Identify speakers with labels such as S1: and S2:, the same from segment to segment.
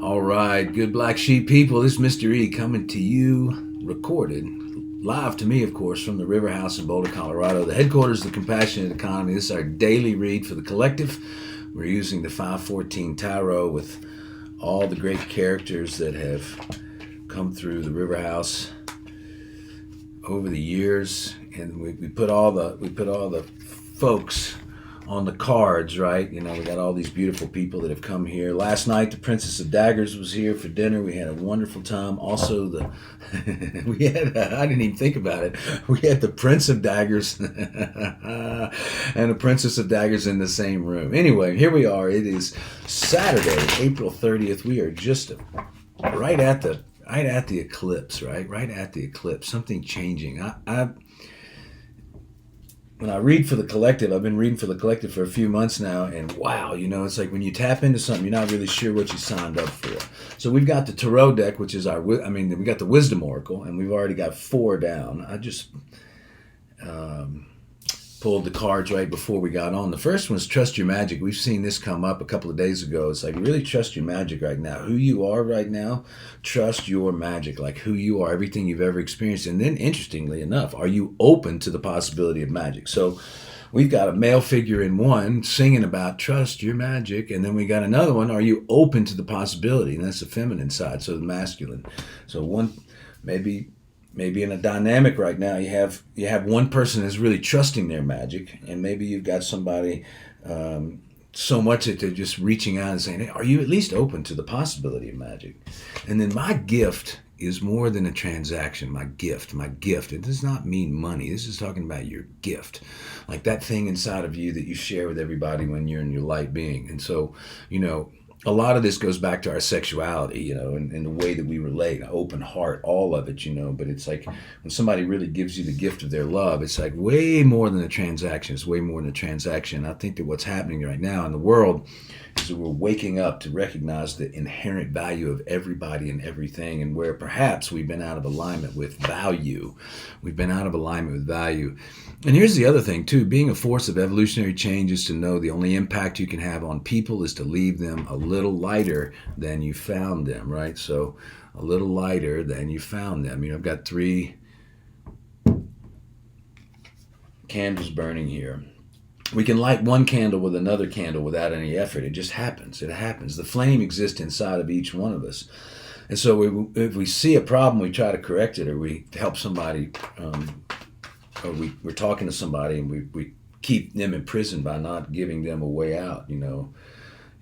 S1: All right, good black sheep people. This is Mr. E coming to you, recorded, live to me, of course, from the River House in Boulder, Colorado, the headquarters of the Compassionate Economy. This is our daily read for the collective. We're using the 514 Tarot with all the great characters that have come through the River House over the years, and we put all the folks on the cards, right? You know, we got all these beautiful people that have come here. Last night, the Princess of Daggers was here for dinner. We had a wonderful time. Also, I didn't even think about it. We had the Prince of Daggers and the Princess of Daggers in the same room. Anyway, here we are. It is Saturday, April 30th. We are just right at the eclipse, right? Right at the eclipse. Something changing. When I read for the collective, I've been reading for the collective for a few months now, and wow, you know, it's like when you tap into something, you're not really sure what you signed up for. So we've got the Tarot deck, which is we got the Wisdom Oracle, and we've already got 4 down. I just pulled the cards right before we got on. The first one is Trust Your Magic. We've seen this come up a couple of days ago. It's like, really trust your magic right now. Who you are right now, trust your magic, like who you are, everything you've ever experienced. And then, interestingly enough, are you open to the possibility of magic? So we've got a male figure in one singing about trust your magic, and then we got another one, are you open to the possibility? And that's the feminine side, so the masculine. So one, maybe in a dynamic right now, you have one person that's really trusting their magic, and maybe you've got somebody so much that they're just reaching out and saying, hey, are you at least open to the possibility of magic? And then my gift is more than a transaction. My gift, it does not mean money. This is talking about your gift, like that thing inside of you that you share with everybody when you're in your light being. And so, you know, a lot of this goes back to our sexuality, you know, and the way that we relate, an open heart, all of it, you know. But it's like when somebody really gives you the gift of their love, it's like way more than a transaction. It's way more than a transaction. I think that what's happening right now in the world is that we're waking up to recognize the inherent value of everybody and everything, and where perhaps we've been out of alignment with value. We've been out of alignment with value. And here's the other thing, too. Being a force of evolutionary change is to know the only impact you can have on people is to leave them a little lighter than you found them, right? So a little lighter than you found them. You know, I've got 3 candles burning here. We can light one candle with another candle without any effort. It just happens. It happens. The flame exists inside of each one of us. And so if we see a problem, we try to correct it, or we help somebody, or we're talking to somebody and we keep them in prison by not giving them a way out, you know.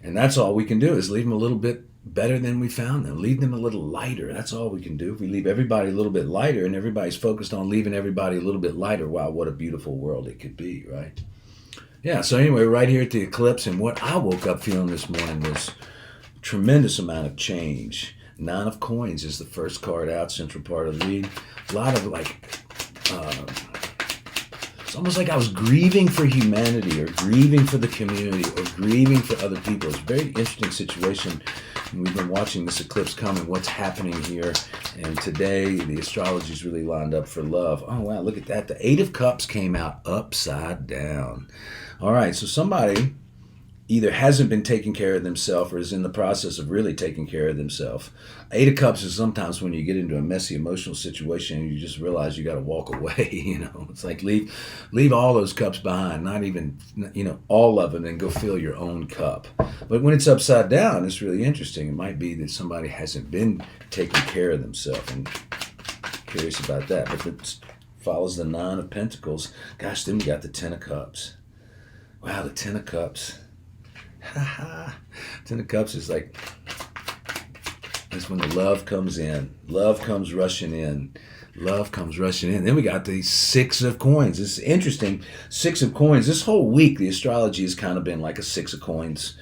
S1: And that's all we can do, is leave them a little bit better than we found them. Leave them a little lighter. That's all we can do. If we leave everybody a little bit lighter, and everybody's focused on leaving everybody a little bit lighter, wow, what a beautiful world it could be, right? Yeah, so anyway, right here at the eclipse, and what I woke up feeling this morning was a tremendous amount of change. 9 of Coins is the first card out, central part of the read. A lot of it's almost like I was grieving for humanity, or grieving for the community, or grieving for other people. It's a very interesting situation. And we've been watching this eclipse come and what's happening here. And today, the astrology is really lined up for love. Oh, wow, look at that. The 8 of Cups came out upside down. All right, so somebody either hasn't been taking care of themselves or is in the process of really taking care of themselves. 8 of Cups is sometimes when you get into a messy emotional situation and you just realize you got to walk away, you know. It's like leave all those cups behind, not even, you know, all of them, and go fill your own cup. But when it's upside down, it's really interesting. It might be that somebody hasn't been taking care of themselves. I'm curious about that. But if it follows the 9 of Pentacles, gosh, then we got the 10 of Cups. Wow, the 10 of Cups. 10 of Cups is like, that's when the love comes in. Love comes rushing in. Love comes rushing in. Then we got the 6 of Coins. It's interesting. 6 of Coins. This whole week, the astrology has kind of been like a 6 of Coins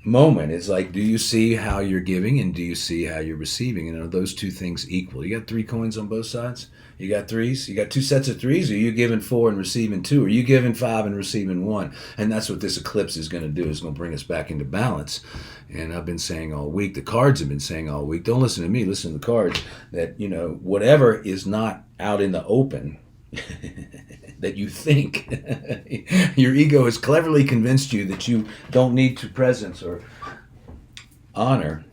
S1: moment. It's like, do you see how you're giving, and do you see how you're receiving? And are those two things equal? You got 3 coins on both sides? You got 3s? You got 2 sets of 3s? Or are you giving 4 and receiving 2? Or are you giving 5 and receiving 1? And that's what this eclipse is going to do. It's going to bring us back into balance. And I've been saying all week, the cards have been saying all week, don't listen to me, listen to the cards, that, you know, whatever is not out in the open that you think. Your ego has cleverly convinced you that you don't need to presence or honor.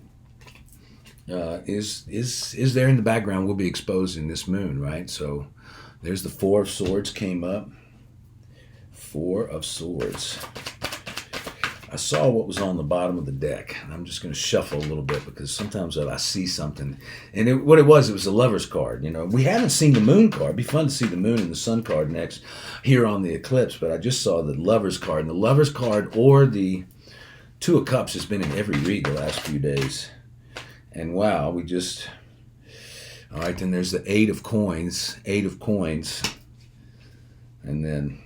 S1: is there in the background. Will be exposed in this moon, right? So there's the Four of Swords came up. Four of Swords. I saw what was on the bottom of the deck. I'm just going to shuffle a little bit because sometimes I see something. And what it was the Lover's card. You know, we haven't seen the Moon card. It'd be fun to see the Moon and the Sun card next here on the eclipse. But I just saw the Lover's card. And the Lover's card or the Two of Cups has been in every read the last few days. And wow, all right, then there's the Eight of Coins. Eight of Coins. And then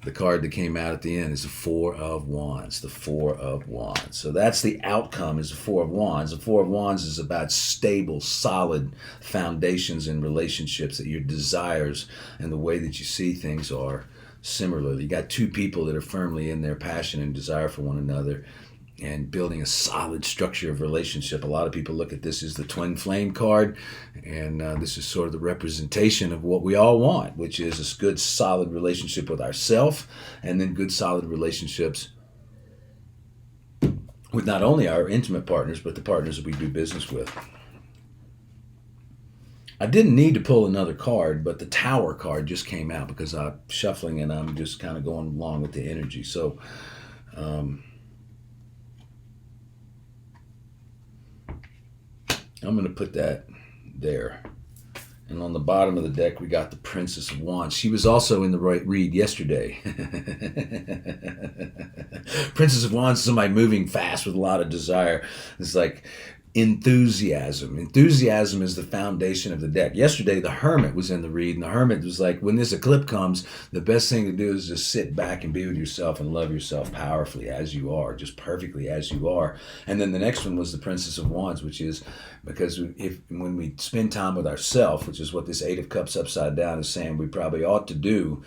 S1: the card that came out at the end is the Four of Wands. The Four of Wands. So that's the outcome, is the Four of Wands. The Four of Wands is about stable, solid foundations in relationships, that your desires and the way that you see things are similar. You got two people that are firmly in their passion and desire for one another and building a solid structure of relationship. A lot of people look at this as the twin flame card, and this is sort of the representation of what we all want, which is a good solid relationship with ourselves, and then good solid relationships with not only our intimate partners, but the partners that we do business with. I didn't need to pull another card, but the Tower card just came out because I'm shuffling and I'm just kind of going along with the energy. So I'm going to put that there. And on the bottom of the deck, we got the Princess of Wands. She was also in the right read yesterday. Princess of Wands is somebody moving fast with a lot of desire. It's like enthusiasm. Enthusiasm is the foundation of the deck. Yesterday, the Hermit was in the read, and the Hermit was like, when this eclipse comes, the best thing to do is just sit back and be with yourself and love yourself powerfully as you are, just perfectly as you are. And then the next one was the Princess of Wands, which is because when we spend time with ourselves, which is what this Eight of Cups upside down is saying we probably ought to do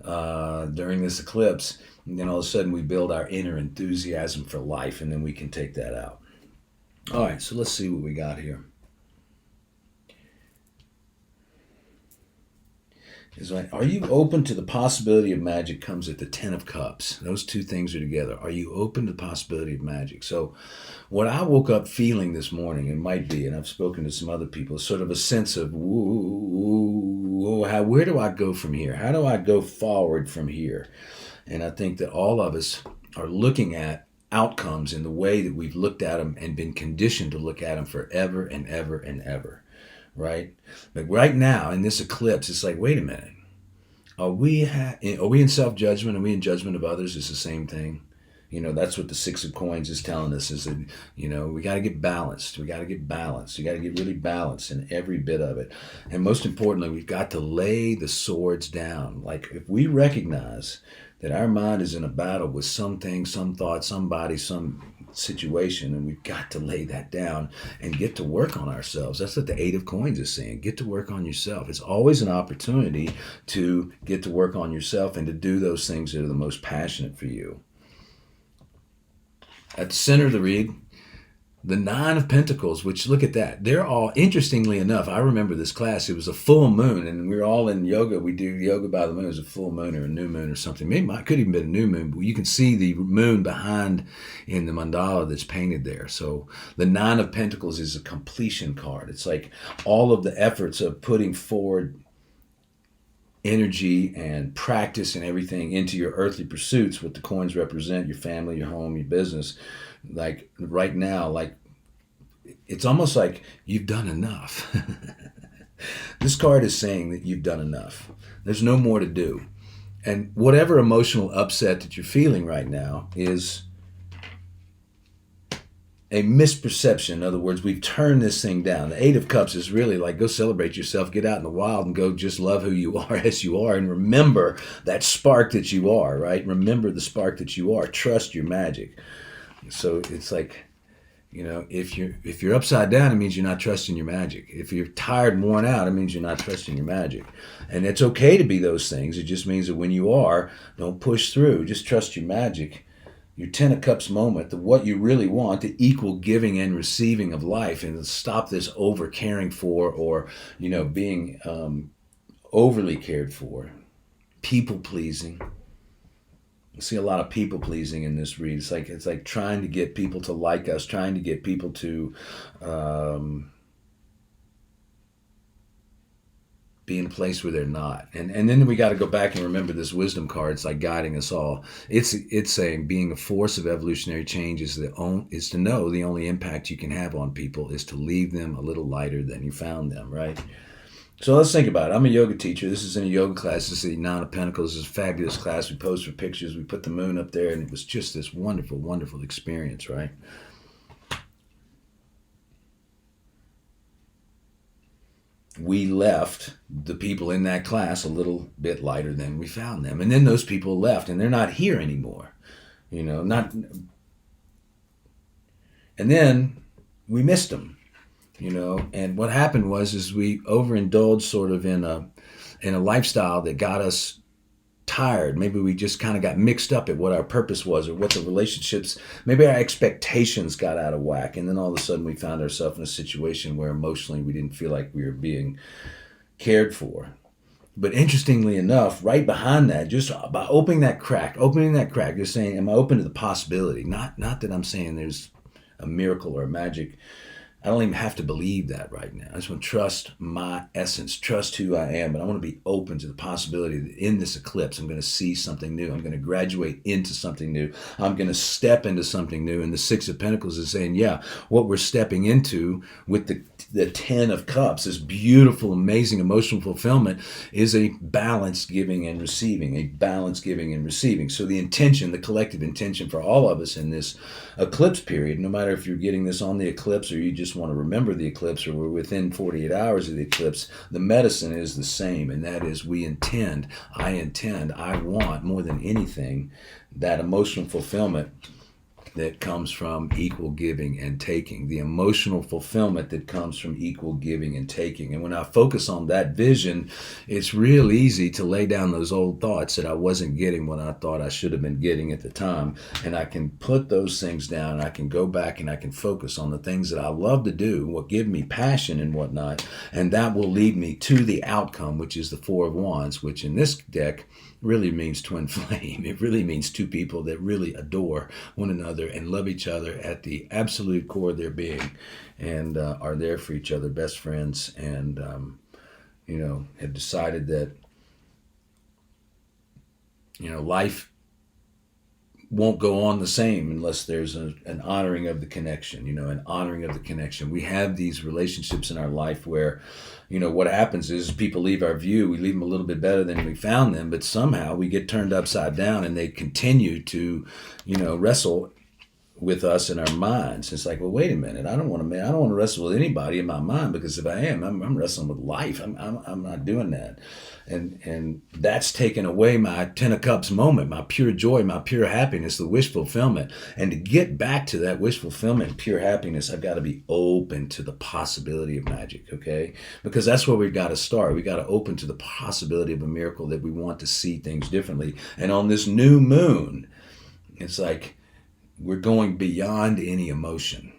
S1: during this eclipse, and then all of a sudden we build our inner enthusiasm for life, and then we can take that out. All right, so let's see what we got here. It's like, are you open to the possibility of magic? Comes at the Ten of Cups. Those two things are together. Are you open to the possibility of magic? So what I woke up feeling this morning, it might be, and I've spoken to some other people, is sort of a sense of, where do I go from here? How do I go forward from here? And I think that all of us are looking at outcomes in the way that we've looked at them and been conditioned to look at them forever and ever and ever, right? But right now in this eclipse, it's like, wait a minute, are we in self-judgment? Are we in judgment of others? Is the same thing. You know, that's what the Six of Coins is telling us, is that, you know, we got to get balanced. We got to get balanced. You got to get really balanced in every bit of it. And most importantly, we've got to lay the swords down. Like, if we recognize that our mind is in a battle with something, some thought, somebody, some situation, and we've got to lay that down and get to work on ourselves. That's what the Eight of Coins is saying. Get to work on yourself. It's always an opportunity to get to work on yourself and to do those things that are the most passionate for you. At the center of the read, the Nine of Pentacles, which, look at that. They're all, interestingly enough, I remember this class, it was a full moon, and we were all in yoga. We do yoga by the moon. It was a full moon or a new moon or something. Maybe it could even be a new moon, but you can see the moon behind in the mandala that's painted there. So the Nine of Pentacles is a completion card. It's like all of the efforts of putting forward energy and practice and everything into your earthly pursuits, what the coins represent, your family, your home, your business. Like right now, like it's almost like you've done enough. This card is saying that you've done enough. There's no more to do. And whatever emotional upset that you're feeling right now is a misperception. In other words, we've turned this thing down. The Eight of Cups is really like, go celebrate yourself, get out in the wild and go just love who you are as you are, and remember that spark that you are, right? Remember the spark that you are. Trust your magic. So it's like, you know, if you're upside down, it means you're not trusting your magic. If you're tired and worn out, it means you're not trusting your magic. And it's okay to be those things. It just means that when you are, don't push through. Just trust your magic. Your Ten of Cups moment, the what you really want, the equal giving and receiving of life, and stop this over caring for, or, you know, being overly cared for, people pleasing. see a lot of people pleasing in this read. It's like trying to get people to like us, trying to get people to be in a place where they're not. And then we got to go back and remember this wisdom card. It's like guiding us all. It's saying being a force of evolutionary change is to know the only impact you can have on people is to leave them a little lighter than you found them, right? So let's think about it. I'm a yoga teacher. This is in a yoga class. This is the Nine of Pentacles. This is a fabulous class. We posed for pictures. We put the moon up there, and it was just this wonderful, wonderful experience, right? We left the people in that class a little bit lighter than we found them. And then those people left, and they're not here anymore. And then we missed them. And what happened was we overindulged sort of in a lifestyle that got us tired. Maybe we just kind of got mixed up at what our purpose was or what the relationships, maybe our expectations got out of whack. And then all of a sudden we found ourselves in a situation where emotionally we didn't feel like we were being cared for. But interestingly enough, right behind that, just by opening that crack, just saying, am I open to the possibility? Not that I'm saying there's a miracle or a magic. I don't even have to believe that right now. I just want to trust my essence, trust who I am, but I want to be open to the possibility that in this eclipse, I'm going to see something new. I'm going to graduate into something new. I'm going to step into something new. And the Six of Pentacles is saying, yeah, what we're stepping into with the Ten of Cups, this beautiful, amazing emotional fulfillment, is a balanced giving and receiving, So the intention, the collective intention for all of us in this eclipse period, no matter if you're getting this on the eclipse or you just want to remember the eclipse or we're within 48 hours of the eclipse, the medicine is the same, and that is I want more than anything that emotional fulfillment that comes from equal giving and taking, the emotional fulfillment that comes from equal giving and taking. And when I focus on that vision, it's real easy to lay down those old thoughts that I wasn't getting what I thought I should have been getting at the time. And I can put those things down, and I can go back and I can focus on the things that I love to do, what give me passion and whatnot. And that will lead me to the outcome, which is the Four of Wands, which in this deck really means twin flame. It really means two people that really adore one another and love each other at the absolute core of their being, and are there for each other, best friends, and have decided that life won't go on the same unless there's an honoring of the connection, an honoring of the connection. We have these relationships in our life where, what happens is people leave our view, we leave them a little bit better than we found them, but somehow we get turned upside down and they continue to, wrestle with us in our minds. It's like, well, wait a minute, I don't want to wrestle with anybody in my mind, because if I am, I'm wrestling with life. I'm not doing that. And that's taken away my Ten of Cups moment, my pure joy, my pure happiness, the wish fulfillment. And to get back to that wish fulfillment and pure happiness, I've got to be open to the possibility of magic, okay? Because that's where we've got to start. We got to open to the possibility of a miracle, that we want to see things differently. And on this new moon, it's like we're going beyond any emotion.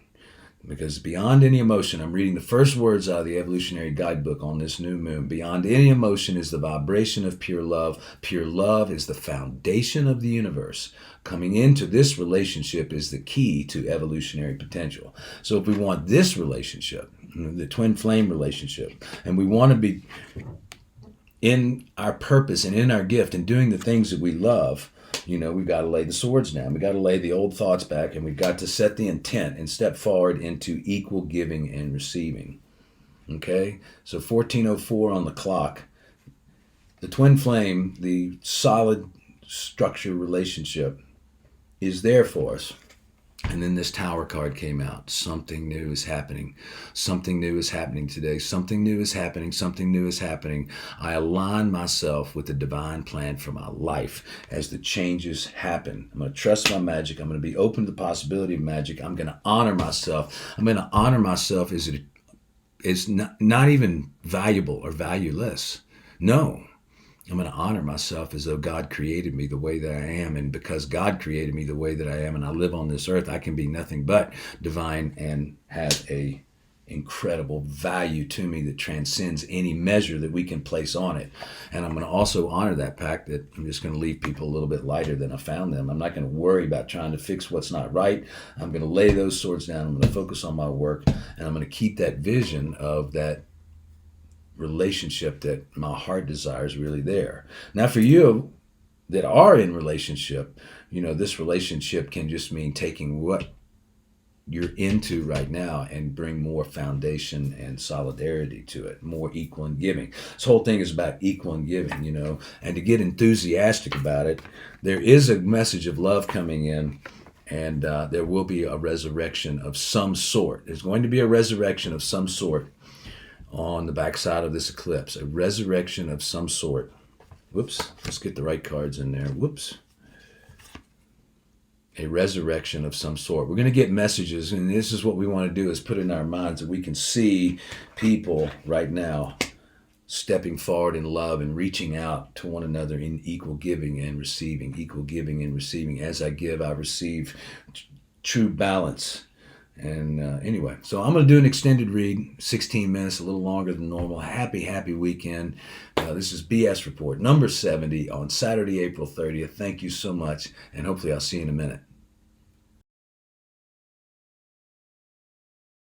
S1: Because beyond any emotion, I'm reading the first words out of the evolutionary guidebook on this new moon. Beyond any emotion is the vibration of pure love. Pure love is the foundation of the universe. Coming into this relationship is the key to evolutionary potential. So if we want this relationship, the twin flame relationship, and we want to be in our purpose and in our gift and doing the things that we love, we've got to lay the swords down. We've got to lay the old thoughts back, and we've got to set the intent and step forward into equal giving and receiving. Okay? So 14:04 on the clock. The twin flame, the solid structure relationship, is there for us. And then this Tower card came out. Something new is happening. Something new is happening today. Something new is happening. Something new is happening. I align myself with the divine plan for my life as the changes happen. I'm going to trust my magic. I'm going to be open to the possibility of magic. I'm going to honor myself. I'm going to honor myself as it's not even valuable or valueless. No. I'm going to honor myself as though God created me the way that I am. And because God created me the way that I am and I live on this earth, I can be nothing but divine and have a incredible value to me that transcends any measure that we can place on it. And I'm going to also honor that fact that I'm just going to leave people a little bit lighter than I found them. I'm not going to worry about trying to fix what's not right. I'm going to lay those swords down. I'm going to focus on my work, and I'm going to keep that vision of that relationship that my heart desires really there. Now, for you that are in relationship, this relationship can just mean taking what you're into right now and bring more foundation and solidarity to it, more equal and giving. This whole thing is about equal and giving, and to get enthusiastic about it. There is a message of love coming in, and there will be a resurrection of some sort. There's going to be a resurrection of some sort on the backside of this eclipse, a resurrection of some sort. Whoops, let's get the right cards in there. Whoops. A resurrection of some sort. We're going to get messages, and this is what we want to do, is put in our minds that we can see people right now stepping forward in love and reaching out to one another in equal giving and receiving, equal giving and receiving. As I give, I receive true balance. And anyway, so I'm going to do an extended read, 16 minutes, a little longer than normal. Happy weekend. This is BS Report number 70 on Saturday, April 30th. Thank you so much, and hopefully I'll see you in a minute.